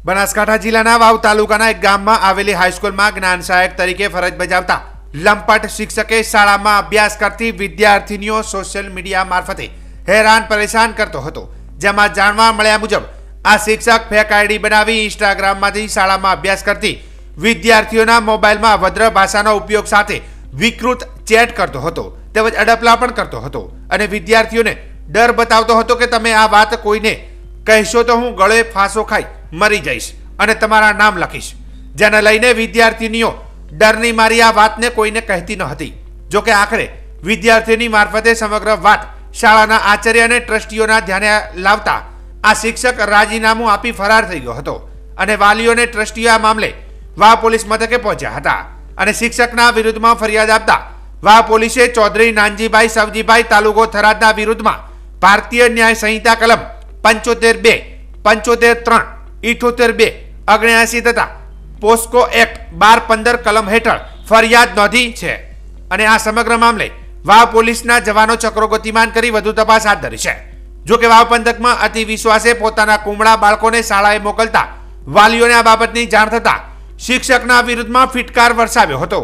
બનાસકાંઠા જિલ્લાના વાવ તાલુકાના એક ગામમાં આવેલી હાઈસ્કૂલમાં જ્ઞાન સહાયક તરીકે ફરજ બજાવતા લંપટ શિક્ષકે શાળામાં અભ્યાસ કરતી વિદ્યાર્થીનીઓ સોશિયલ મીડિયા મારફતે હેરાન પરેશાન કરતો હતો। જેમાં જાણવા મળ્યા મુજબ આ શિક્ષક ફેક આઈડી બનાવી ઇન્સ્ટાગ્રામમાંથી શાળામાં અભ્યાસ કરતી વિદ્યાર્થીઓના મોબાઈલમાં અભદ્ર ભાષાનો ઉપયોગ સાથે વિકૃત ચેટ કરતો હતો, તેમજ અડપલા પણ કરતો હતો અને વિદ્યાર્થીઓને ડર બતાવતો હતો કે તમે આ વાત કોઈને કહેશો તો હું ગળે ફાંસો ખાઈ મરી જઈશ અને તમારા નામ લખીશ। જેને લઈને વિદ્યાર્થીનીઓ ડરની મારી આ વાતને કોઈને કહેતી ન હતી। જો કે આખરે વિદ્યાર્થીની મારફતે સમગ્ર વાત શાળાના આચાર્ય અને ટ્રસ્ટીઓના ધ્યાને લાવતા આ શિક્ષક રાજીનામું આપી ફરાર થઈ ગયો હતો અને વાલીઓ અને ટ્રસ્ટીઓ આ મામલે વાવ પોલીસ મથકે પહોંચ્યા હતા અને શિક્ષકના વિરુદ્ધમાં ફરિયાદ આપતા વાવ પોલીસે ચૌધરી નાનજીભાઈ સવજીભાઈ તાલુકો થરાદના વિરુદ્ધમાં ભારતીય ન્યાય સંહિતા કલમ 75(2), 75(3), 78(2), 79 તથા પોસ્કો એક્ટ 12(15) કલમ હેઠળ ફરિયાદ નોંધી છે અને આ સમગ્ર મામલે વાવ પોલીસના જવાનો ચક્રો ગતિમાન કરી વધુ તપાસ હાથ ધરી છે। જો કે વાવ પંથકમાં અતિ વિશ્વાસે પોતાના કુમળા બાળકોને શાળાએ મોકલતા વાલીઓને આ બાબતની જાણ થતા શિક્ષકના વિરુદ્ધમાં ફિટકાર વરસાવ્યો હતો।